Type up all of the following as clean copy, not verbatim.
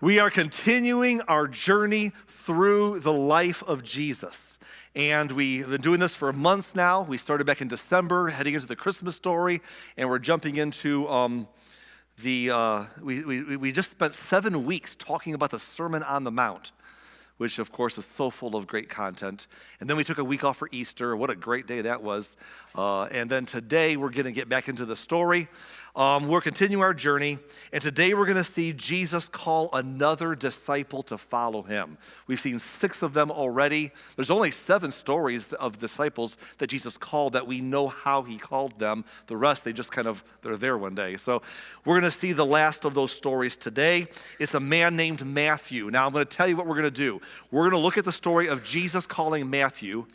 We are continuing our journey through the life of Jesus. And we've been doing this for months now. We started back in December, heading into the Christmas story, and we're jumping into we just spent 7 weeks talking about the Sermon on the Mount, which of course is so full of great content. And then we took a week off for Easter. What a great day that was. And then today we're going to get back into the story. We're continuing our journey, and today we're going to see Jesus call another disciple to follow him. We've seen 6 of them already. There's only 7 stories of disciples that Jesus called that we know how he called them. The rest, they're there one day. So we're going to see the last of those stories today. It's a man named Matthew. Now I'm going to tell you what we're going to do. We're going to look at the story of Jesus calling Matthew.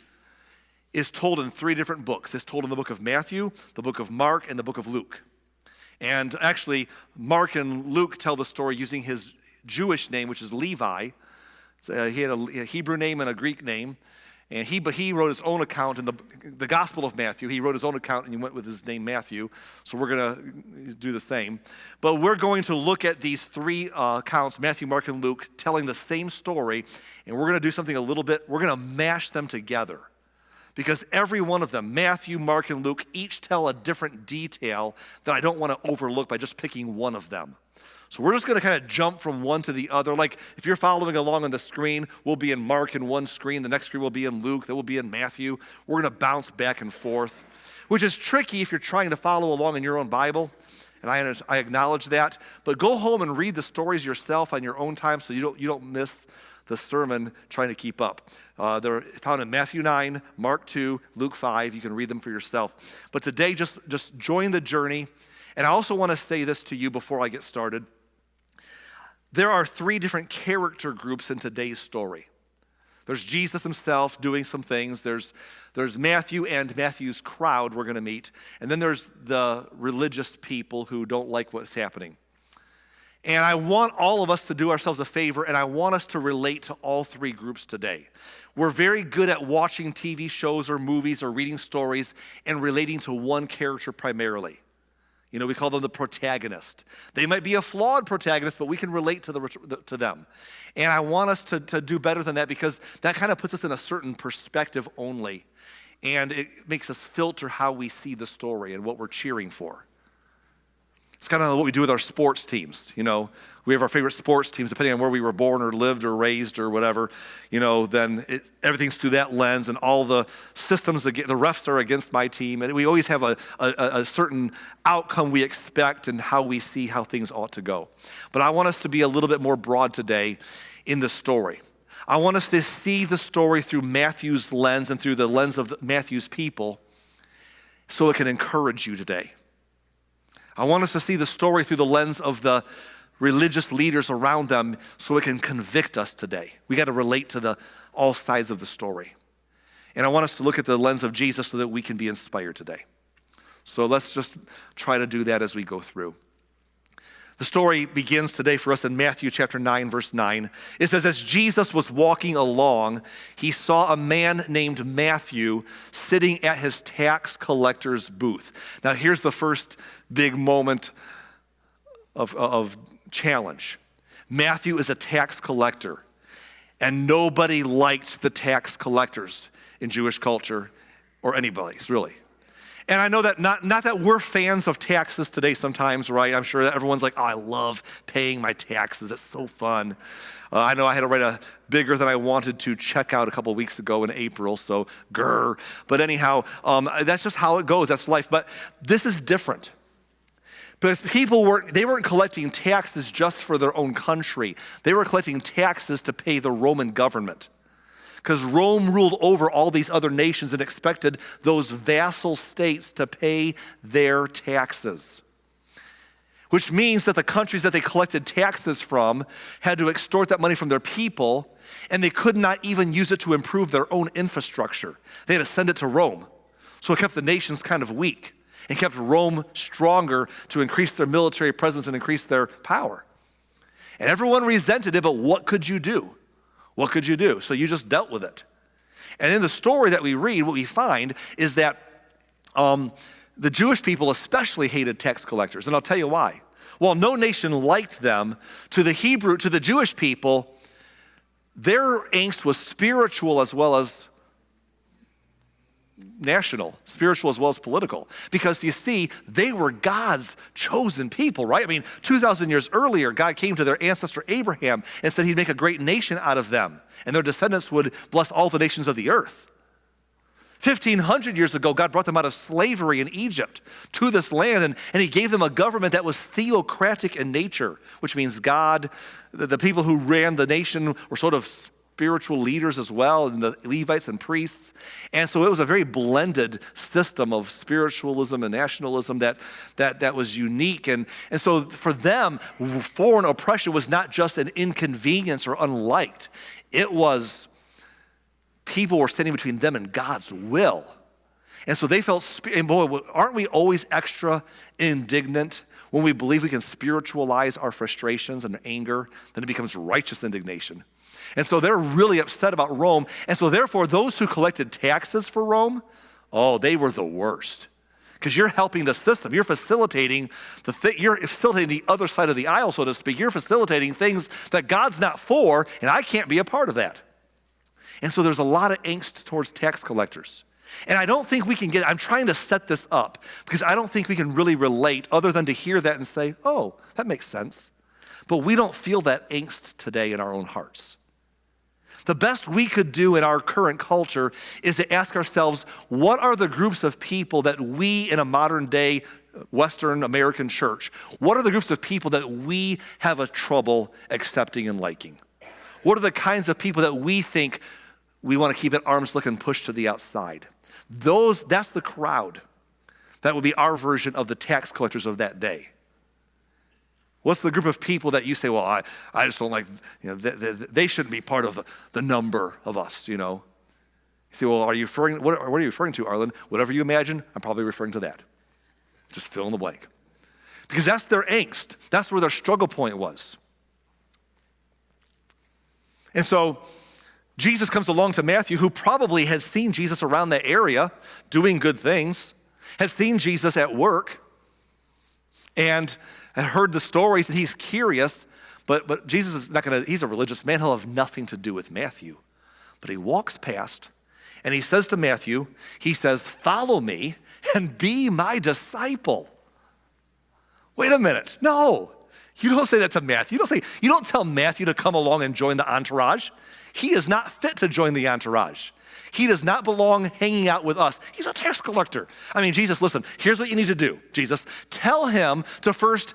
It's told in 3 different books. It's told in the book of Matthew, the book of Mark, and the book of Luke. And actually, Mark and Luke tell the story using his Jewish name, which is Levi. So, he had a Hebrew name and a Greek name. And he wrote his own account in the Gospel of Matthew. He wrote his own account and he went with his name Matthew. So we're going to do the same. But we're going to look at these 3 accounts, Matthew, Mark, and Luke, telling the same story. And we're going to do something we're going to mash them together. Because every one of them, Matthew, Mark, and Luke, each tell a different detail that I don't want to overlook by just picking one of them. So we're just going to kind of jump from one to the other. Like if you're following along on the screen, we'll be in Mark in one screen, the next screen will be in Luke, then we'll be in Matthew. We're going to bounce back and forth, which is tricky if you're trying to follow along in your own Bible. And I acknowledge that. But go home and read the stories yourself on your own time so you don't miss the sermon trying to keep up. They're found in Matthew 9, Mark 2, Luke 5. You can read them for yourself. But today, just join the journey. And I also want to say this to you before I get started. There are 3 different character groups in today's story. There's Jesus himself doing some things. There's Matthew and Matthew's crowd we're going to meet. And then there's the religious people who don't like what's happening. And I want all of us to do ourselves a favor, and I want us to relate to all 3 groups today. We're very good at watching TV shows or movies or reading stories and relating to one character primarily. You know, we call them the protagonist. They might be a flawed protagonist, but we can relate to them. And I want us to do better than that because that kind of puts us in a certain perspective only. And it makes us filter how we see the story and what we're cheering for. It's kind of what we do with our sports teams. You know, we have our favorite sports teams, depending on where we were born or lived or raised or whatever. You know, then everything's through that lens, and all the systems, the refs are against my team, and we always have a certain outcome we expect and how we see how things ought to go. But I want us to be a little bit more broad today in the story. I want us to see the story through Matthew's lens and through the lens of Matthew's people, so it can encourage you today. I want us to see the story through the lens of the religious leaders around them so it can convict us today. We got to relate to all sides of the story. And I want us to look at the lens of Jesus so that we can be inspired today. So let's just try to do that as we go through. The story begins today for us in Matthew chapter 9, verse 9. It says, as Jesus was walking along, he saw a man named Matthew sitting at his tax collector's booth. Now here's the first big moment of challenge. Matthew is a tax collector, and nobody liked the tax collectors in Jewish culture or anybody's really. And I know that not that we're fans of taxes today sometimes, right? I'm sure that everyone's like, oh, I love paying my taxes. It's so fun. I know I had to write a bigger than I wanted to check out a couple weeks ago in April, so grr. But anyhow, that's just how it goes. That's life. But this is different. Because people weren't collecting taxes just for their own country. They were collecting taxes to pay the Roman government. Because Rome ruled over all these other nations and expected those vassal states to pay their taxes. Which means that the countries that they collected taxes from had to extort that money from their people, and they could not even use it to improve their own infrastructure. They had to send it to Rome. So it kept the nations kind of weak and kept Rome stronger to increase their military presence and increase their power. And everyone resented it, but what could you do? What could you do? So you just dealt with it. And in the story that we read, what we find is that the Jewish people especially hated tax collectors. And I'll tell you why. While no nation liked them, to the Jewish people, their angst was spiritual as well as national, spiritual as well as political. Because you see, they were God's chosen people, right? I mean, 2,000 years earlier, God came to their ancestor Abraham and said he'd make a great nation out of them, and their descendants would bless all the nations of the earth. 1,500 years ago, God brought them out of slavery in Egypt to this land, and he gave them a government that was theocratic in nature, which means God, the people who ran the nation were sort of spiritual leaders as well, and the Levites and priests. And so it was a very blended system of spiritualism and nationalism that was unique. And so for them, foreign oppression was not just an inconvenience or unliked. It was people were standing between them and God's will. And so they felt, and boy, aren't we always extra indignant when we believe we can spiritualize our frustrations and anger? Then it becomes righteous indignation. And so they're really upset about Rome. And so therefore, those who collected taxes for Rome, they were the worst. Because you're helping the system. You're facilitating you're facilitating the other side of the aisle, so to speak. You're facilitating things that God's not for, and I can't be a part of that. And so there's a lot of angst towards tax collectors. And I don't think we can I'm trying to set this up because I don't think we can really relate other than to hear that and say, oh, that makes sense. But we don't feel that angst today in our own hearts. The best we could do in our current culture is to ask ourselves, what are the groups of people that we in a modern day Western American church, what are the groups of people that we have a trouble accepting and liking? What are the kinds of people that we think we want to keep at arm's length and push to the outside? That's the crowd. That would be our version of the tax collectors of that day. What's the group of people that you say, well, I just don't like, they shouldn't be part of the number of us, You say, well, what are you referring to, Arlen? Whatever you imagine, I'm probably referring to that. Just fill in the blank. Because that's their angst. That's where their struggle point was. And so Jesus comes along to Matthew, who probably has seen Jesus around that area doing good things, has seen Jesus at work, and had heard the stories, and he's curious, but Jesus is not he's a religious man, he'll have nothing to do with Matthew. But he walks past, and he says to Matthew, he says, follow me and be my disciple. Wait a minute, no. You don't say that to Matthew. You don't tell Matthew to come along and join the entourage. He is not fit to join the entourage. He does not belong hanging out with us. He's a tax collector. I mean, Jesus, listen, here's what you need to do. Jesus, tell him to first,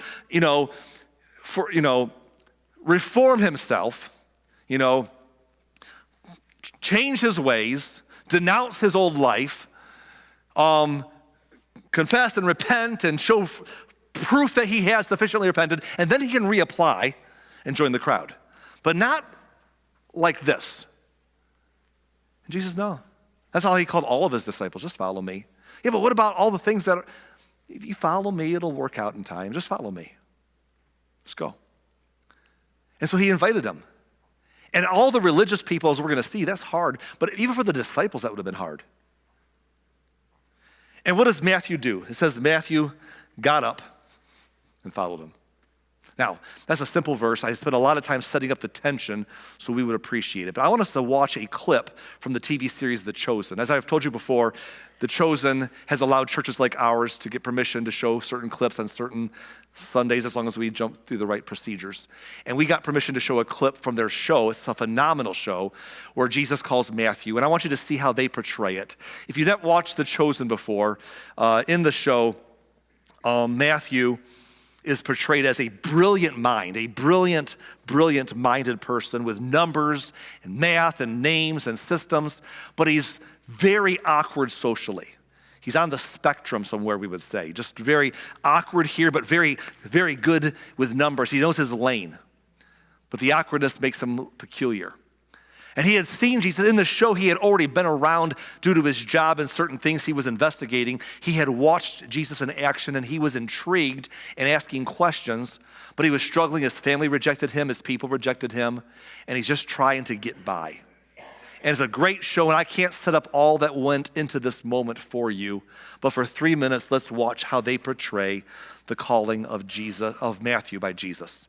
reform himself, change his ways, denounce his old life, confess and repent and show proof that he has sufficiently repented, and then he can reapply and join the crowd. But not like this. And Jesus, no. That's how he called all of his disciples, just follow me. Yeah, but what about all the things that if you follow me, it'll work out in time. Just follow me. Let's go. And so he invited them. And all the religious people, as we're going to see, that's hard. But even for the disciples, that would have been hard. And what does Matthew do? It says Matthew got up and followed him. Now, that's a simple verse. I spent a lot of time setting up the tension so we would appreciate it. But I want us to watch a clip from the TV series The Chosen. As I've told you before, The Chosen has allowed churches like ours to get permission to show certain clips on certain Sundays as long as we jump through the right procedures. And we got permission to show a clip from their show. It's a phenomenal show where Jesus calls Matthew. And I want you to see how they portray it. If you've not watched The Chosen before, in the show, Matthew is portrayed as a brilliant mind, a brilliant minded person with numbers and math and names and systems, but he's very awkward socially. He's on the spectrum somewhere, we would say. Just very awkward here, but very, very good with numbers. He knows his lane, but the awkwardness makes him peculiar. And he had seen Jesus in the show. He had already been around due to his job and certain things he was investigating. He had watched Jesus in action, and he was intrigued and asking questions, but he was struggling. His family rejected him. His people rejected him, and he's just trying to get by. And it's a great show, and I can't set up all that went into this moment for you. But for 3 minutes, let's watch how they portray the calling of Matthew by Jesus.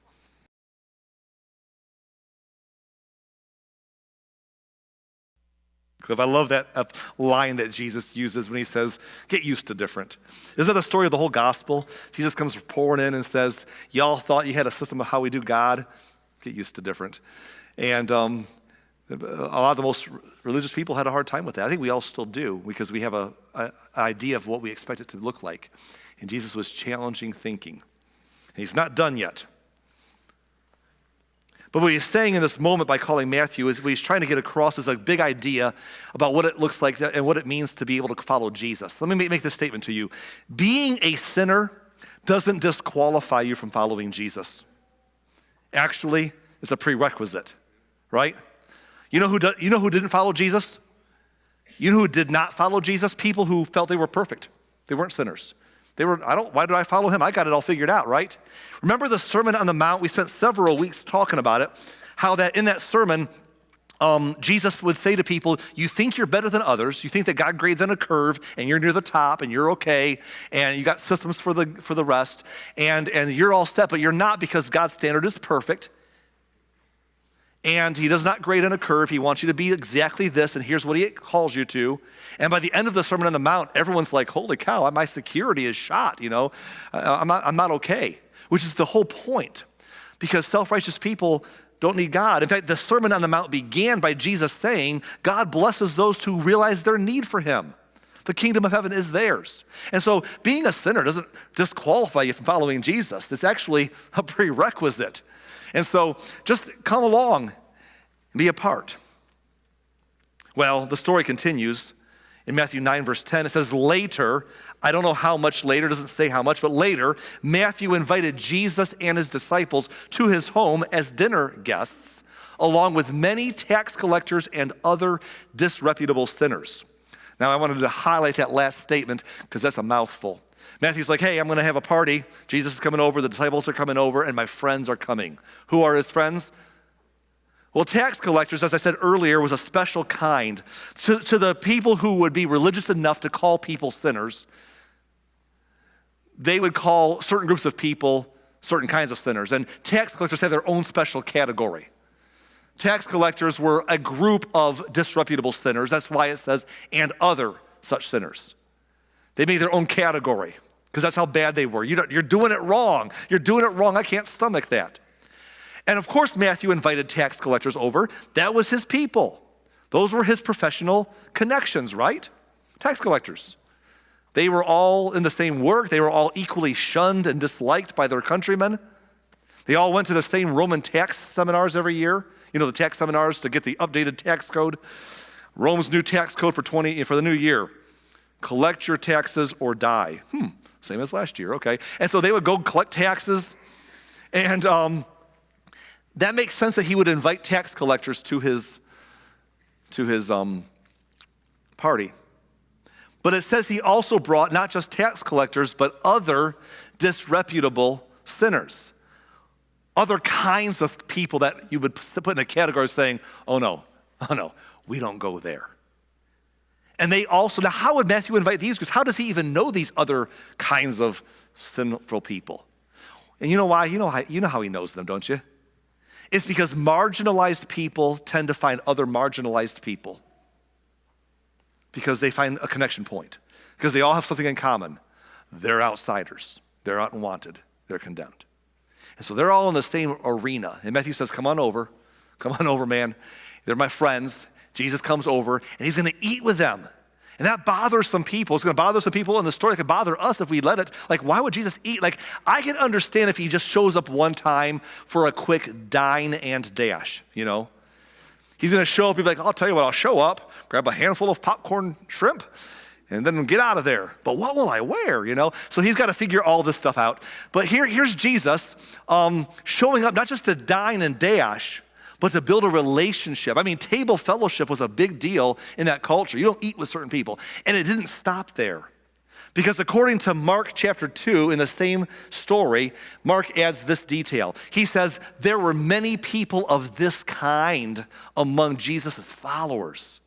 Because I love that line that Jesus uses when he says, get used to different. Isn't that the story of the whole gospel? Jesus comes pouring in and says, y'all thought you had a system of how we do God? Get used to different. And a lot of the most religious people had a hard time with that. I think we all still do, because we have an idea of what we expect it to look like. And Jesus was challenging thinking. And he's not done yet. But what he's saying in this moment by calling Matthew is what he's trying to get across is a big idea about what it looks like and what it means to be able to follow Jesus. Let me make this statement to you. Being a sinner doesn't disqualify you from following Jesus. Actually, it's a prerequisite, right? You know who didn't follow Jesus? You know who did not follow Jesus? People who felt they were perfect. They weren't sinners. Why do I follow him? I got it all figured out, right? Remember the Sermon on the Mount? We spent several weeks talking about it, how that in that sermon, Jesus would say to people, you think you're better than others. You think that God grades on a curve and you're near the top and you're okay and you got systems for the rest and you're all set, but you're not, because God's standard is perfect. And he does not grade on a curve. He wants you to be exactly this, and here's what he calls you to. And by the end of the Sermon on the Mount, everyone's like, holy cow, my security is shot, I'm not okay, which is the whole point, because self-righteous people don't need God. In fact, the Sermon on the Mount began by Jesus saying, God blesses those who realize their need for him. The kingdom of heaven is theirs. And so being a sinner doesn't disqualify you from following Jesus. It's actually a prerequisite. And so just come along and be a part. Well, the story continues in Matthew 9, verse 10. It says, later, I don't know how much later, it doesn't say how much, but later, Matthew invited Jesus and his disciples to his home as dinner guests, along with many tax collectors and other disreputable sinners. Now, I wanted to highlight that last statement because that's a mouthful. Matthew's like, hey, I'm going to have a party. Jesus is coming over, the disciples are coming over, and my friends are coming. Who are his friends? Well, tax collectors, as I said earlier, was a special kind. To the people who would be religious enough to call people sinners, they would call certain groups of people certain kinds of sinners. And tax collectors had their own special category. Tax collectors were a group of disreputable sinners. That's why it says, and other such sinners. They made their own category because that's how bad they were. You're doing it wrong. You're doing it wrong. I can't stomach that. And of course, Matthew invited tax collectors over. That was his people. Those were his professional connections, right? Tax collectors. They were all in the same work. They were all equally shunned and disliked by their countrymen. They all went to the same Roman tax seminars every year. The tax seminars to get the updated tax code. Rome's new tax code for the new year. Collect your taxes or die. Same as last year, okay. And so they would go collect taxes, and that makes sense that he would invite tax collectors to his party. But it says he also brought not just tax collectors, but other disreputable sinners. Other kinds of people that you would put in a category saying, oh no, we don't go there. And they also, now how would Matthew invite these groups? How does he even know these other kinds of sinful people? And you know why? You know how he knows them, don't you? It's because marginalized people tend to find other marginalized people because they find a connection point, because they all have something in common. They're outsiders. They're unwanted. They're condemned. And so they're all in the same arena. And Matthew says, come on over, man. They're my friends. Jesus comes over, and he's going to eat with them. And that bothers some people. It's going to bother some people in the story. It could bother us if we let it. Like, why would Jesus eat? Like, I can understand if he just shows up one time for a quick dine and dash, He's going to show up and be like, I'll tell you what, I'll show up, grab a handful of popcorn shrimp, and then get out of there. But what will I wear, So he's got to figure all this stuff out. But here's Jesus showing up not just to dine and dash, but to build a relationship. Table fellowship was a big deal in that culture. You don't eat with certain people. And it didn't stop there. Because according to Mark chapter 2, in the same story, Mark adds this detail. He says, there were many people of this kind among Jesus' followers.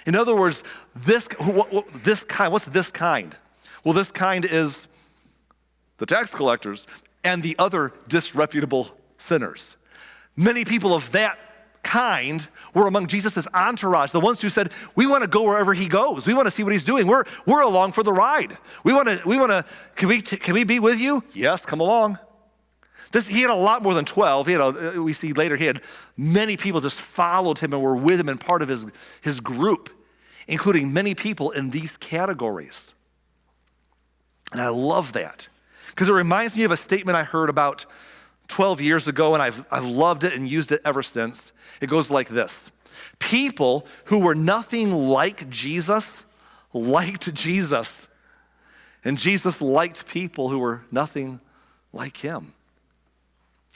In other words, this kind, what's this kind? Well, this kind is the tax collectors and the other disreputable sinners. Many people of that kind were among Jesus' entourage, the ones who said, we want to go wherever he goes. We want to see what he's doing. We're along for the ride. Can we be with you? Yes, come along. He had a lot more than 12. We see later he had many people just followed him and were with him and part of his group, including many people in these categories. And I love that because it reminds me of a statement I heard about 12 years ago, and I've loved it and used it ever since. It goes like this. People who were nothing like Jesus liked Jesus. And Jesus liked people who were nothing like him.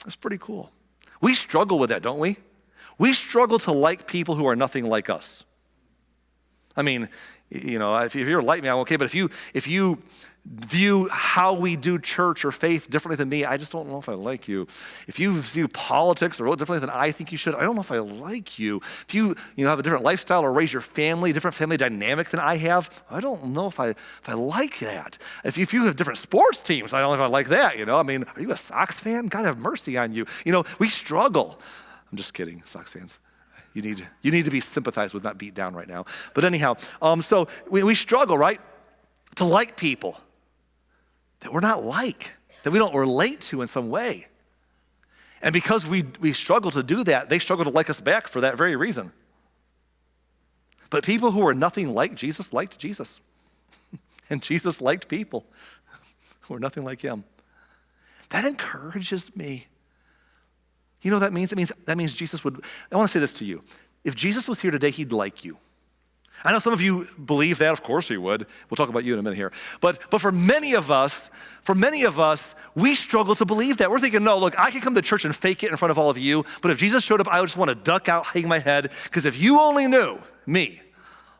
That's pretty cool. We struggle with that, don't we? We struggle to like people who are nothing like us. I mean, if you're like me, I'm okay, but if you view how we do church or faith differently than me, I just don't know if I like you. If you view politics or differently than I think you should, I don't know if I like you. If you have a different lifestyle or raise your family, different family dynamic than I have, I don't know if I like that. If you have different sports teams, I don't know if I like that. I mean, are you a Sox fan? God have mercy on you. We struggle. I'm just kidding, Sox fans. You need to be sympathized with, not beat down right now. But anyhow, so we struggle, right, to like people that we're not like, that we don't relate to in some way. And because we struggle to do that, they struggle to like us back for that very reason. But people who are nothing like Jesus liked Jesus. And Jesus liked people who are nothing like him. That encourages me. You know what that means? That means Jesus would, I want to say this to you. If Jesus was here today, he'd like you. I know some of you believe that, of course he would. We'll talk about you in a minute here. But for many of us, we struggle to believe that. We're thinking, no, look, I can come to church and fake it in front of all of you, but if Jesus showed up, I would just want to duck out, hang my head, because if you only knew me,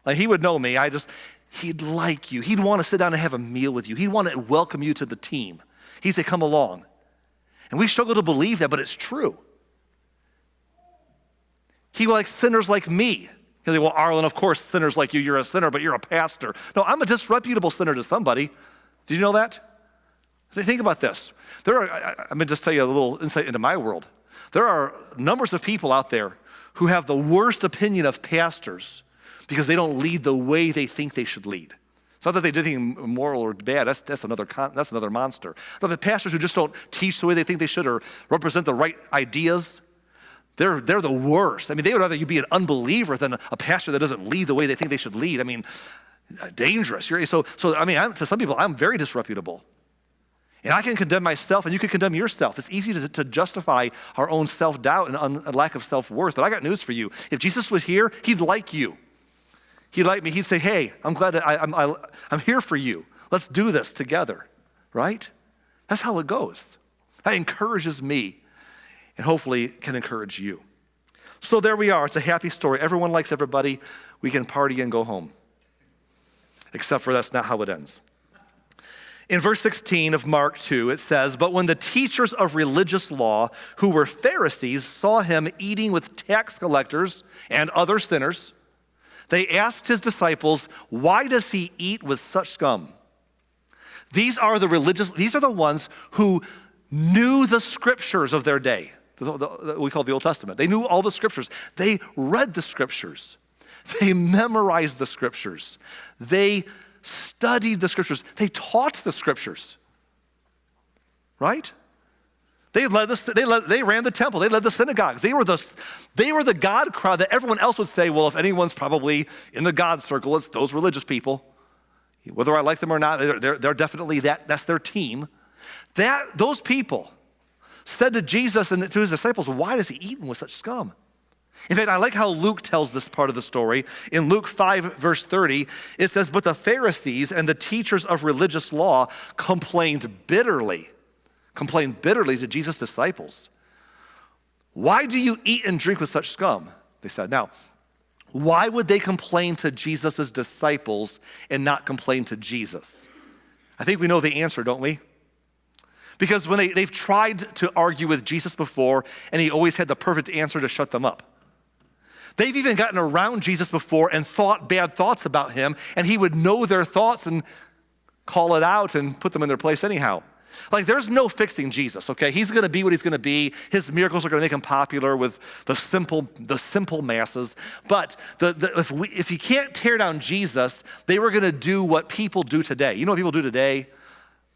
like he would know me, he'd like you. He'd want to sit down and have a meal with you. He'd want to welcome you to the team. He'd say, come along. And we struggle to believe that, but it's true. He likes sinners like me. He'll say, well, Arlen, of course, sinners like you, you're a sinner, but you're a pastor. No, I'm a disreputable sinner to somebody. Did you know that? Think about this. I'm going to just tell you a little insight into my world. There are numbers of people out there who have the worst opinion of pastors because they don't lead the way they think they should lead. It's not that they did anything immoral or bad. That's another monster. But the pastors who just don't teach the way they think they should or represent the right ideas, they're the worst. I mean, they would rather you be an unbeliever than a pastor that doesn't lead the way they think they should lead. I mean, dangerous. So to some people, I'm very disreputable. And I can condemn myself, and you can condemn yourself. It's easy to justify our own self-doubt and a lack of self-worth. But I got news for you. If Jesus was here, he'd like you. He'd like me. He'd say, hey, I'm glad that I'm here for you. Let's do this together, right? That's how it goes. That encourages me and hopefully can encourage you. So there we are. It's a happy story. Everyone likes everybody. We can party and go home. Except for that's not how it ends. In verse 16 of Mark 2, it says, but when the teachers of religious law, who were Pharisees, saw him eating with tax collectors and other sinners, they asked his disciples, why does he eat with such scum? These are the ones who knew the scriptures of their day. We call it the Old Testament. They knew all the scriptures. They read the scriptures. They memorized the scriptures. They studied the scriptures. They taught the scriptures. Right? They ran the temple. They led the synagogues. They were the God crowd that everyone else would say, well, if anyone's probably in the God circle, it's those religious people. Whether I like them or not, they're definitely that's their team. Those people said to Jesus and to his disciples, why does he eat with such scum? In fact, I like how Luke tells this part of the story. In Luke 5, verse 30, it says, but the Pharisees and the teachers of religious law complained bitterly to Jesus' disciples. Why do you eat and drink with such scum? They said. Now, why would they complain to Jesus' disciples and not complain to Jesus? I think we know the answer, don't we? Because when they've tried to argue with Jesus before, and he always had the perfect answer to shut them up. They've even gotten around Jesus before and thought bad thoughts about him, and he would know their thoughts and call it out and put them in their place anyhow. Like, there's no fixing Jesus, okay? He's gonna be what he's gonna be. His miracles are gonna make him popular with the simple masses. But if you can't tear down Jesus, they were gonna do what people do today. You know what people do today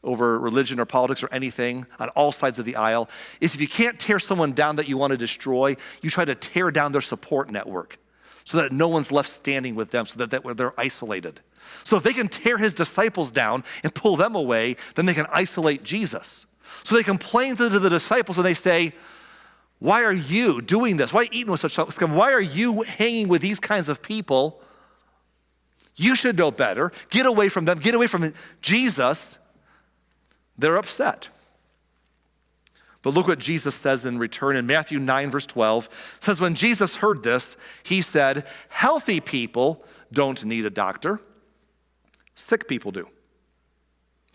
over religion or politics or anything on all sides of the aisle, is if you can't tear someone down that you want to destroy, you try to tear down their support network so that no one's left standing with them, so that they're isolated. So if they can tear his disciples down and pull them away, then they can isolate Jesus. So they complain to the disciples and they say, why are you doing this? Why are you eating with such scum? Why are you hanging with these kinds of people? You should know better. Get away from them. Get away from Jesus. They're upset. But look what Jesus says in return in Matthew 9, verse 12. It says, when Jesus heard this, he said, healthy people don't need a doctor. Sick people do.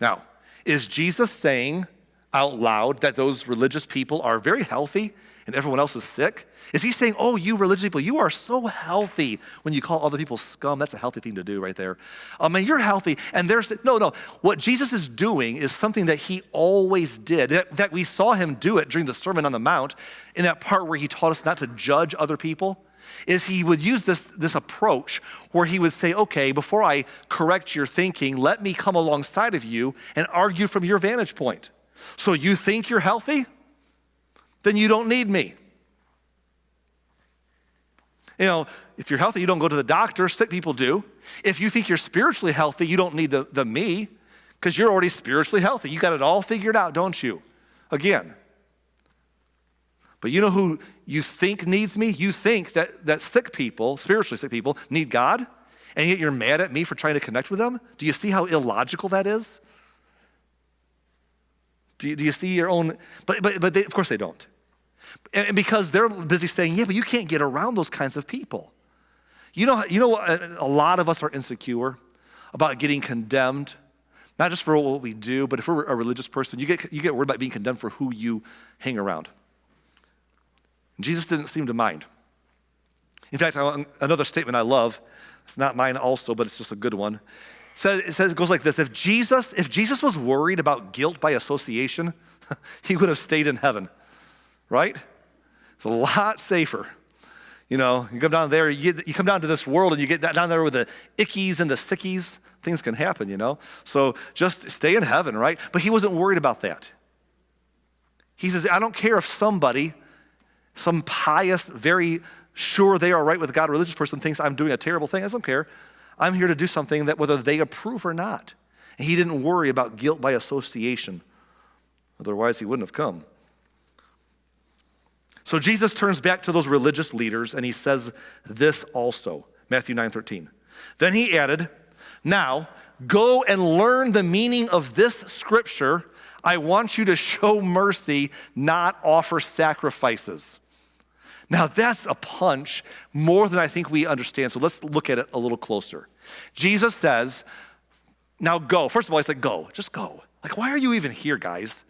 Now, is Jesus saying out loud that those religious people are very healthy and everyone else is sick? Is he saying, oh, you religious people, you are so healthy when you call other people scum? That's a healthy thing to do right there. And you're healthy. And there's, no. What Jesus is doing is something that he always did, that we saw him do it during the Sermon on the Mount, in that part where he taught us not to judge other people, is he would use this approach where he would say, okay, before I correct your thinking, let me come alongside of you and argue from your vantage point. So you think you're healthy? Then you don't need me. You know, if you're healthy, you don't go to the doctor. Sick people do. If you think you're spiritually healthy, you don't need the me, because you're already spiritually healthy. You got it all figured out, don't you? Again. But you know who you think needs me? You think that sick people, spiritually sick people, need God, and yet you're mad at me for trying to connect with them? Do you see how illogical that is? Do you see your own? But they, of course they don't. And because they're busy saying, yeah, but you can't get around those kinds of people. You know, a lot of us are insecure about getting condemned, not just for what we do, but if we're a religious person, you get worried about being condemned for who you hang around. Jesus didn't seem to mind. In fact, another statement I love, it's not mine also, but it's just a good one. It goes like this: if Jesus was worried about guilt by association, he would have stayed in heaven, right? It's a lot safer. You know, you come down there, you come down to this world and you get down there with the ickies and the sickies, things can happen, you know? So just stay in heaven, right? But he wasn't worried about that. He says, I don't care if somebody, some pious, very sure they are right with God, religious person thinks I'm doing a terrible thing. I don't care. I'm here to do something that whether they approve or not. And he didn't worry about guilt by association. Otherwise, he wouldn't have come. So Jesus turns back to those religious leaders and he says this also, Matthew 9:13. Then he added, now go and learn the meaning of this scripture. I want you to show mercy, not offer sacrifices. Now that's a punch more than I think we understand. So let's look at it a little closer. Jesus says, now go. First of all, he said, go, just go. Like, why are you even here, guys?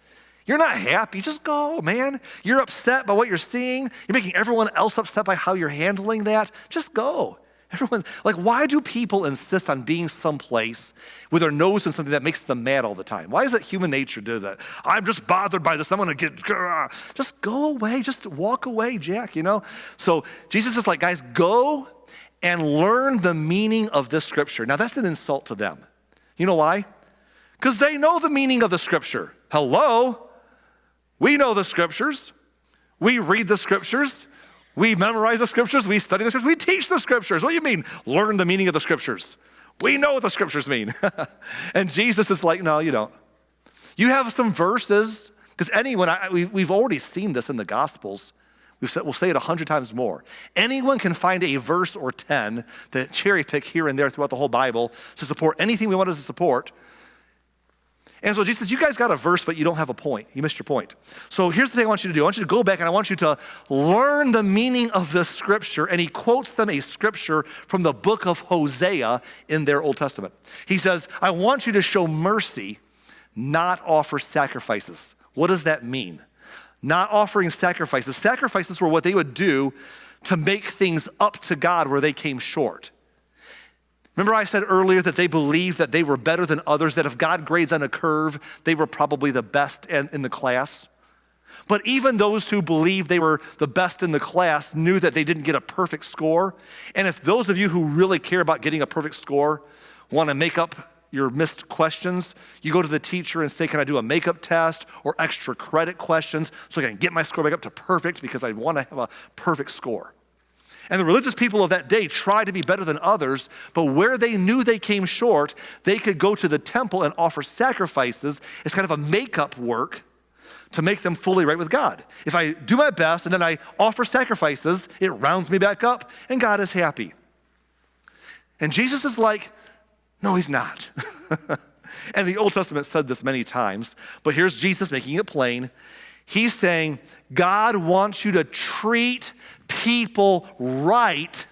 You're not happy, just go, man. You're upset by what you're seeing. You're making everyone else upset by how you're handling that. Just go. Everyone, like, why do people insist on being someplace with their nose in something that makes them mad all the time? Why is it human nature to do that? I'm just bothered by this. I'm going to get, just go away. Just walk away, Jack, you know? So Jesus is like, guys, go and learn the meaning of this scripture. Now, that's an insult to them. You know why? Because they know the meaning of the scripture. Hello? We know the scriptures. We read the scriptures. We memorize the scriptures, we study the scriptures, we teach the scriptures. What do you mean, learn the meaning of the scriptures? We know what the scriptures mean. And Jesus is like, no, you don't. You have some verses, because we've already seen this in the Gospels. We'll say it 100 times more. Anyone can find a verse or 10 that cherry pick here and there throughout the whole Bible to support anything we wanted to support. And so Jesus says, you guys got a verse, but you don't have a point. You missed your point. So here's the thing I want you to do. I want you to go back and I want you to learn the meaning of this scripture. And he quotes them a scripture from the book of Hosea in their Old Testament. He says, I want you to show mercy, not offer sacrifices. What does that mean? Not offering sacrifices. Sacrifices were what they would do to make things up to God where they came short. Remember I said earlier that they believed that they were better than others, that if God grades on a curve, they were probably the best in the class. But even those who believed they were the best in the class knew that they didn't get a perfect score. And if those of you who really care about getting a perfect score want to make up your missed questions, you go to the teacher and say, can I do a makeup test or extra credit questions so I can get my score back up to perfect because I want to have a perfect score. And the religious people of that day tried to be better than others, but where they knew they came short, they could go to the temple and offer sacrifices as kind of a makeup work to make them fully right with God. If I do my best and then I offer sacrifices, it rounds me back up and God is happy. And Jesus is like, no, he's not. And the Old Testament said this many times, but here's Jesus making it plain. He's saying, God wants you to treat people right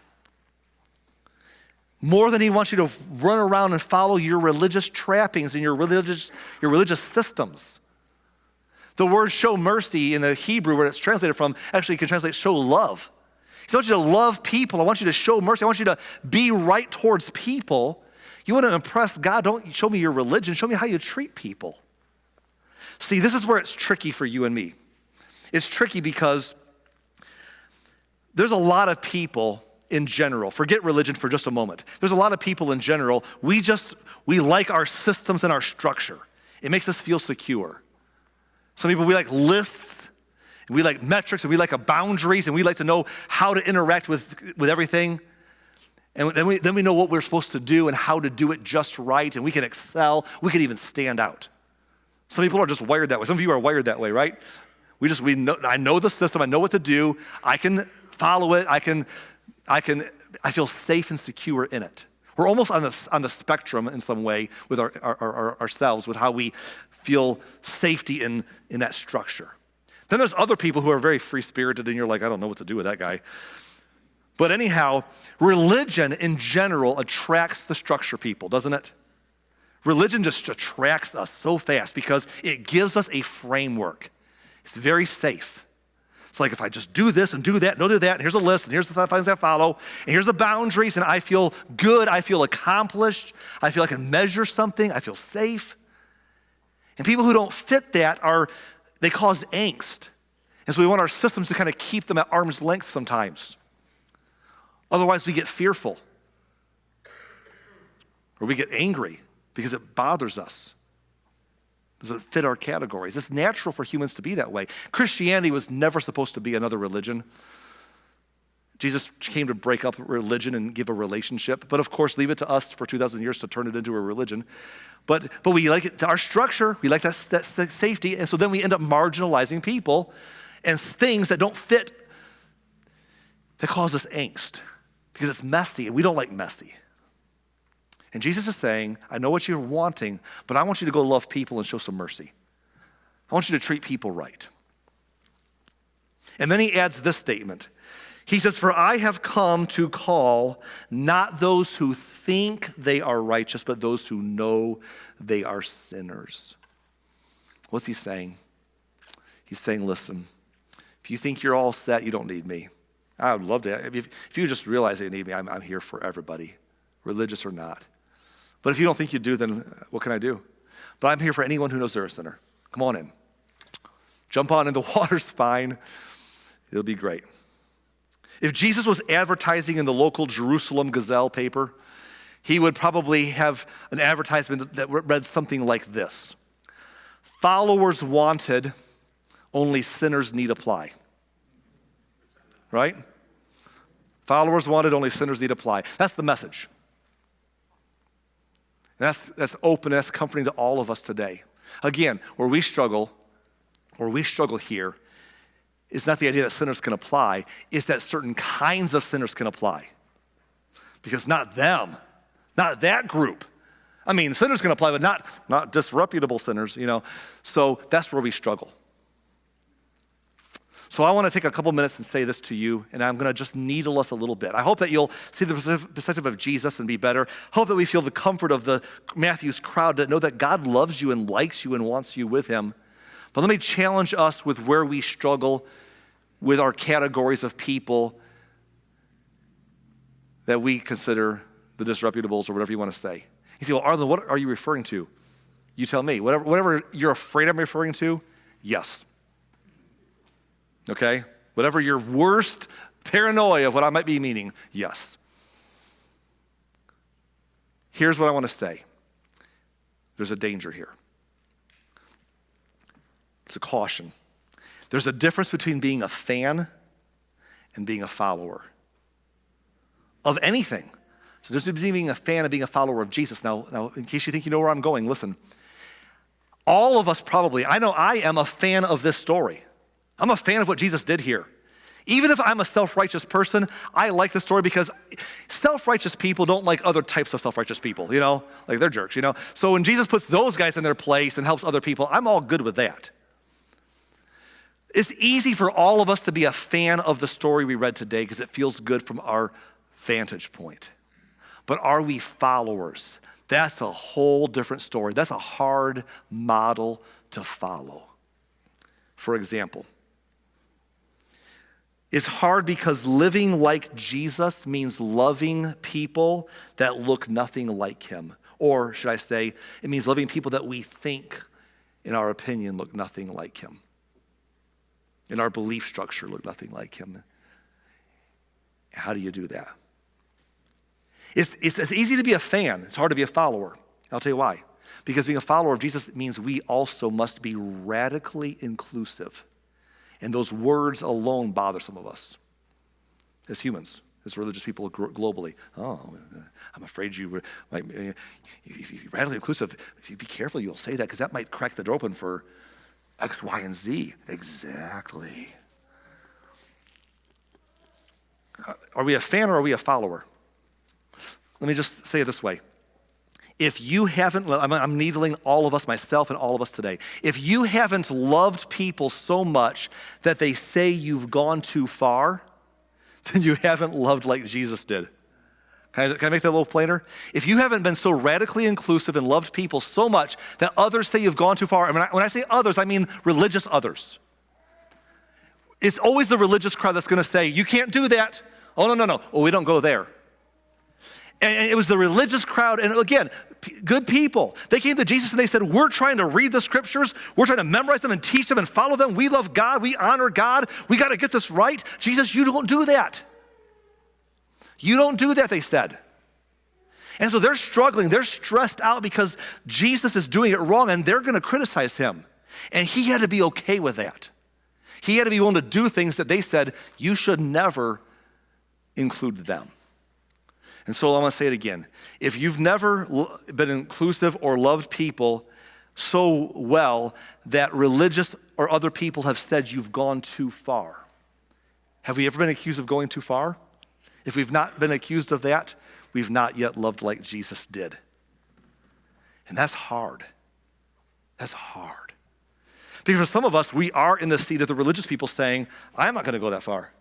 more than he wants you to run around and follow your religious trappings and your religious systems. The word show mercy in the Hebrew, where it's translated from, actually can translate show love. He wants you to love people. I want you to show mercy. I want you to be right towards people. You want to impress God, don't show me your religion. Show me how you treat people. See, this is where it's tricky for you and me. It's tricky because there's a lot of people in general, forget religion for just a moment. There's a lot of people in general, we like our systems and our structure. It makes us feel secure. Some people, we like lists, and we like metrics, and we like boundaries, and we like to know how to interact with everything. And then we know what we're supposed to do and how to do it just right, and we can excel. We can even stand out. Some people are just wired that way. Some of you are wired that way, right? I know the system. I know what to do. I can follow it. I feel safe and secure in it. We're almost on the spectrum in some way with ourselves, with how we feel safety in that structure. Then there's other people who are very free-spirited, and you're like, I don't know what to do with that guy. But anyhow, religion in general attracts the structure people, doesn't it? Religion just attracts us so fast because it gives us a framework. It's very safe. It's like if I just do this and do that and don't do that, and here's a list, and here's the things I follow, and here's the boundaries, and I feel good, I feel accomplished, I feel I can measure something, I feel safe. And people who don't fit that they cause angst. And so we want our systems to kind of keep them at arm's length sometimes. Otherwise, we get fearful. Or we get angry because it bothers us. Does it fit our categories? It's natural for humans to be that way. Christianity was never supposed to be another religion. Jesus came to break up religion and give a relationship. But of course, leave it to us for 2,000 years to turn it into a religion. But we like it, our structure, we like that safety, and so then we end up marginalizing people and things that don't fit, that cause us angst because it's messy, and we don't like messy. And Jesus is saying, I know what you're wanting, but I want you to go love people and show some mercy. I want you to treat people right. And then he adds this statement. He says, for I have come to call not those who think they are righteous, but those who know they are sinners. What's he saying? He's saying, listen, if you think you're all set, you don't need me. I would love to. If you just realize that you need me, I'm here for everybody, religious or not. But if you don't think you do, then what can I do? But I'm here for anyone who knows they're a sinner. Come on in. Jump on in, the water's fine. It'll be great. If Jesus was advertising in the local Jerusalem Gazelle paper, he would probably have an advertisement that read something like this. Followers wanted, only sinners need apply. Right? Followers wanted, only sinners need apply. That's the message. And that's open, that's comforting to all of us today. Again, where we struggle here is not the idea that sinners can apply, it's that certain kinds of sinners can apply. Because not them, not that group. I mean, sinners can apply, but not disreputable sinners, So that's where we struggle. So I want to take a couple minutes and say this to you, and I'm going to just needle us a little bit. I hope that you'll see the perspective of Jesus and be better. Hope that we feel the comfort of the Matthew's crowd to know that God loves you and likes you and wants you with him. But let me challenge us with where we struggle with our categories of people that we consider the disreputables or whatever you want to say. You say, well, Arlen, what are you referring to? You tell me. Whatever you're afraid I'm referring to, yes. Okay? Whatever your worst paranoia of what I might be meaning, yes. Here's what I want to say. There's a danger here. It's a caution. There's a difference between being a fan and being a follower of anything. So there's between being a fan and being a follower of Jesus. Now, in case you think you know where I'm going, listen. All of us probably, I know I am a fan of this story. I'm a fan of what Jesus did here. Even if I'm a self-righteous person, I like the story because self-righteous people don't like other types of self-righteous people, like they're jerks, So when Jesus puts those guys in their place and helps other people, I'm all good with that. It's easy for all of us to be a fan of the story we read today because it feels good from our vantage point. But are we followers? That's a whole different story. That's a hard model to follow. For example, it's hard because living like Jesus means loving people that look nothing like him. Or should I say, it means loving people that we think, in our opinion, look nothing like him. In our belief structure, look nothing like him. How do you do that? It's easy to be a fan. It's hard to be a follower. I'll tell you why. Because being a follower of Jesus means we also must be radically inclusive. And those words alone bother some of us as humans, as religious people globally. Oh, I'm afraid you might, if you're radically inclusive, if you be careful, you'll say that because that might crack the door open for X, Y, and Z. Exactly. Are we a fan or are we a follower? Let me just say it this way. If you haven't, I'm needling all of us, myself and all of us today. If you haven't loved people so much that they say you've gone too far, then you haven't loved like Jesus did. Can I make that a little plainer? If you haven't been so radically inclusive and loved people so much that others say you've gone too far, and when I say others, I mean religious others. It's always the religious crowd that's going to say, you can't do that. Oh, no. Well, we don't go there. And it was the religious crowd, and again, good people. They came to Jesus and they said, we're trying to read the scriptures. We're trying to memorize them and teach them and follow them. We love God. We honor God. We got to get this right. Jesus, you don't do that. You don't do that, they said. And so they're struggling. They're stressed out because Jesus is doing it wrong, and they're going to criticize him. And he had to be okay with that. He had to be willing to do things that they said, you should never include them. And so I'm going to say it again. If you've never been inclusive or loved people so well that religious or other people have said you've gone too far, have we ever been accused of going too far? If we've not been accused of that, we've not yet loved like Jesus did. And that's hard. That's hard. Because for some of us, we are in the seat of the religious people saying, I'm not going to go that far.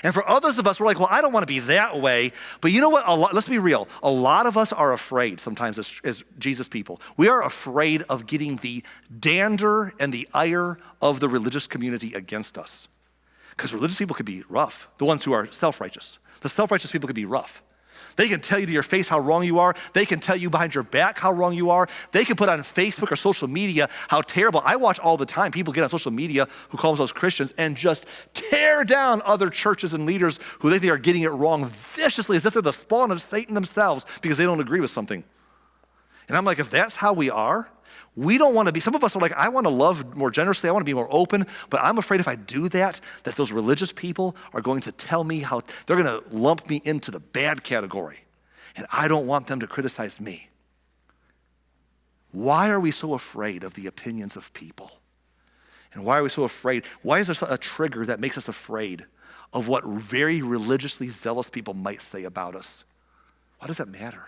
And for others of us, we're like, well, I don't want to be that way. But you know what? Let's be real. A lot of us are afraid sometimes as Jesus people. We are afraid of getting the dander and the ire of the religious community against us. Because religious people could be rough, the ones who are self-righteous. The self-righteous people could be rough. They can tell you to your face how wrong you are. They can tell you behind your back how wrong you are. They can put on Facebook or social media how terrible. I watch all the time people get on social media who call themselves Christians and just tear down other churches and leaders who they think are getting it wrong viciously as if they're the spawn of Satan themselves because they don't agree with something. And I'm like, if that's how we are, we don't want to be, some of us are like, I want to love more generously, I want to be more open, but I'm afraid if I do that those religious people are going to tell me how, they're going to lump me into the bad category. And I don't want them to criticize me. Why are we so afraid of the opinions of people? And why are we so afraid? Why is there a trigger that makes us afraid of what very religiously zealous people might say about us? Why does that matter?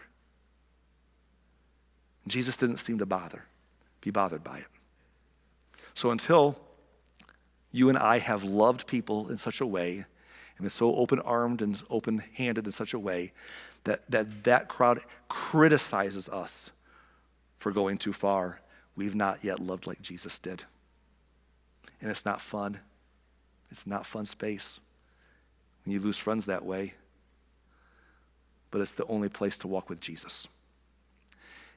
Jesus didn't seem to be bothered by it. So until You and I have loved people in such a way and been so open-armed and open-handed in such a way that crowd criticizes us for going too far. We've not yet loved like Jesus did. And it's not fun. It's not fun space when you lose friends that way. But it's the only place to walk with Jesus.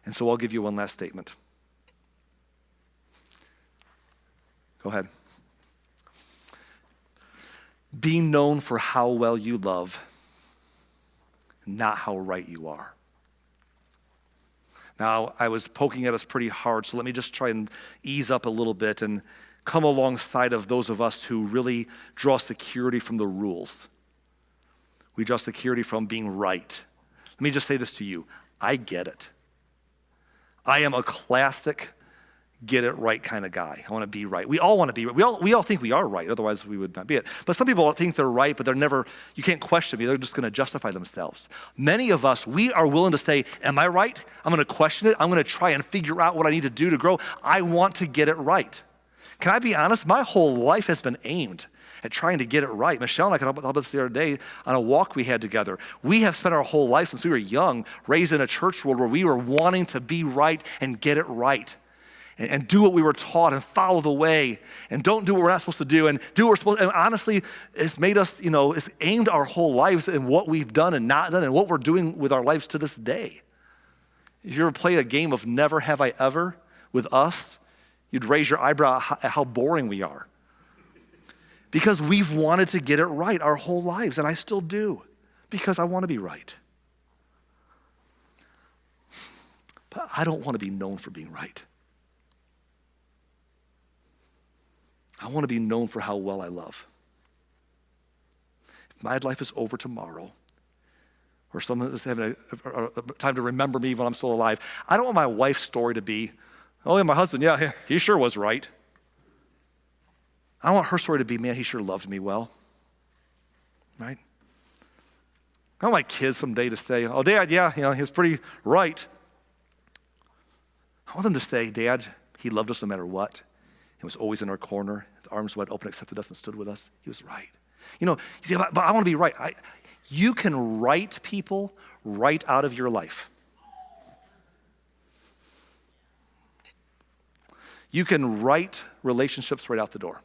And so I'll give you one last statement. Go ahead. Be known for how well you love, not how right you are. Now, I was poking at us pretty hard, so let me just try and ease up a little bit and come alongside of those of us who really draw security from the rules. We draw security from being right. Let me just say this to you. I get it. I am a classic get it right kind of guy. I want to be right. We all want to be right. We all think we are right, otherwise we would not be it. But some people think they're right, but you can't question me. They're just going to justify themselves. Many of us, we are willing to say, am I right? I'm going to question it. I'm going to try and figure out what I need to do to grow. I want to get it right. Can I be honest? My whole life has been aimed at trying to get it right. Michelle and I talked about this the other day on a walk we had together. We have spent our whole life since we were young, raised in a church world where we were wanting to be right and get it right. And do what we were taught and follow the way and don't do what we're not supposed to do and do what we're supposed to. And honestly, it's made us, it's aimed our whole lives in what we've done and not done and what we're doing with our lives to this day. If you ever play a game of Never Have I Ever with us, you'd raise your eyebrow at how boring we are. Because we've wanted to get it right our whole lives, and I still do, because I want to be right. But I don't want to be known for being right. I want to be known for how well I love. If my life is over tomorrow, or someone is having a time to remember me when I'm still alive, I don't want my wife's story to be, oh yeah, my husband, yeah, he sure was right. I want her story to be, man, he sure loved me well, right? I want my kids someday to say, oh, Dad, yeah, he was pretty right. I want them to say, Dad, he loved us no matter what. He was always in our corner, with arms wide open, accepted us and stood with us. He was right. You see, but I want to be right. You can write people right out of your life. You can write relationships right out the door.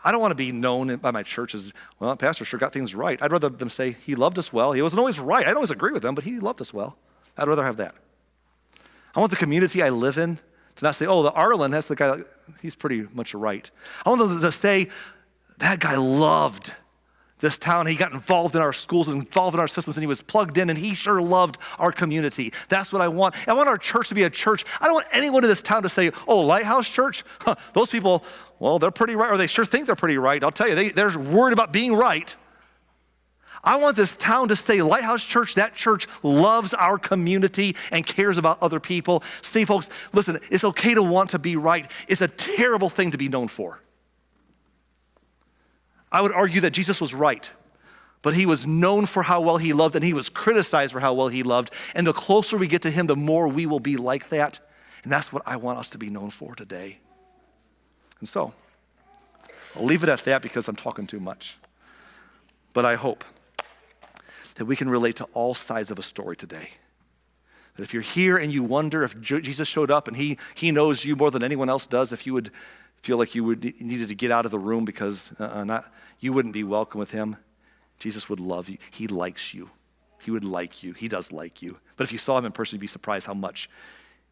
I don't want to be known by my church as, well, pastor sure got things right. I'd rather them say he loved us well. He wasn't always right. I don't always agree with them, but he loved us well. I'd rather have that. I want the community I live in to not say, oh, the Arlen, that's the guy, he's pretty much right. I want them to say, that guy loved this town. He got involved in our schools and involved in our systems, and he was plugged in, and he sure loved our community. That's what I want. I want our church to be a church. I don't want anyone in this town to say, oh, Lighthouse Church? Those people, well, they're pretty right, or they sure think they're pretty right. I'll tell you, they're worried about being right. I want this town to say, Lighthouse Church, that church loves our community and cares about other people. See, folks, listen, it's okay to want to be right. It's a terrible thing to be known for. I would argue that Jesus was right, but he was known for how well he loved, and he was criticized for how well he loved. And the closer we get to him, the more we will be like that. And that's what I want us to be known for today. And so, I'll leave it at that because I'm talking too much. But I hope that we can relate to all sides of a story today. That if you're here and you wonder if Jesus showed up and he knows you more than anyone else does, if you would feel like you needed to get out of the room because you wouldn't be welcome with him, Jesus would love you. He likes you. He would like you. He does like you. But if you saw him in person, you'd be surprised how much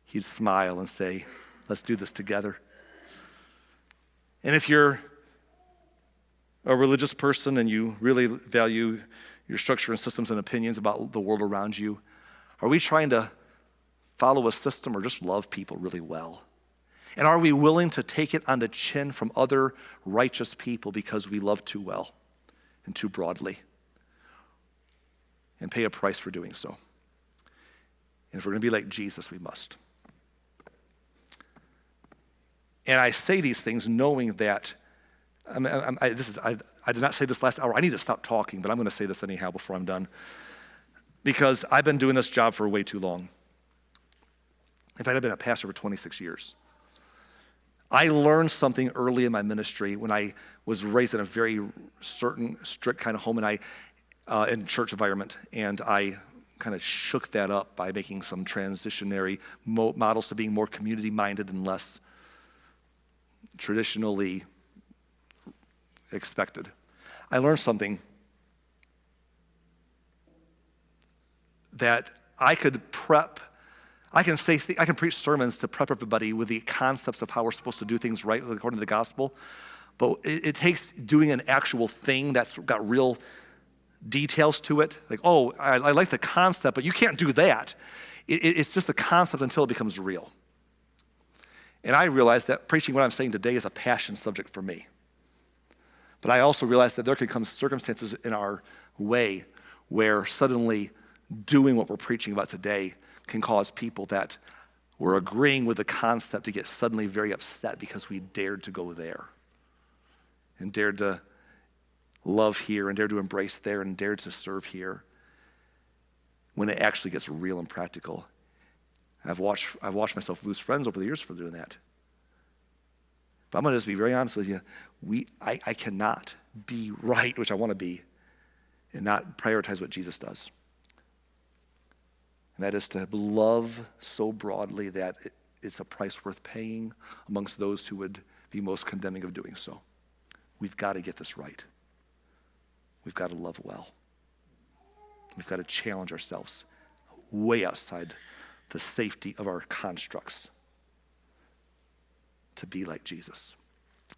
he'd smile and say, let's do this together. And if you're a religious person and you really value your structure and systems and opinions about the world around you, are we trying to follow a system or just love people really well? And are we willing to take it on the chin from other righteous people because we love too well and too broadly and pay a price for doing so? And if we're going to be like Jesus, we must. And I say these things knowing that, I did not say this last hour. I need to stop talking, but I'm going to say this anyhow before I'm done. Because I've been doing this job for way too long. In fact, I've been a pastor for 26 years. I learned something early in my ministry when I was raised in a very certain, strict kind of home in church environment, and I kind of shook that up by making some transitionary models to being more community-minded and less traditionally expected. I learned something that I can preach sermons to prep everybody with the concepts of how we're supposed to do things right according to the gospel, but it takes doing an actual thing that's got real details to it. Like, oh, I like the concept, but you can't do that. It's just a concept until it becomes real. And I realized that preaching what I'm saying today is a passion subject for me. But I also realized that there could come circumstances in our way where suddenly doing what we're preaching about today can cause people that were agreeing with the concept to get suddenly very upset because we dared to go there and dared to love here and dared to embrace there and dared to serve here when it actually gets real and practical. And I've watched myself lose friends over the years for doing that. But I'm going to just be very honest with you. I cannot be right, which I want to be, and not prioritize what Jesus does. And that is to love so broadly that it's a price worth paying amongst those who would be most condemning of doing so. We've got to get this right. We've got to love well. We've got to challenge ourselves way outside the safety of our constructs to be like Jesus.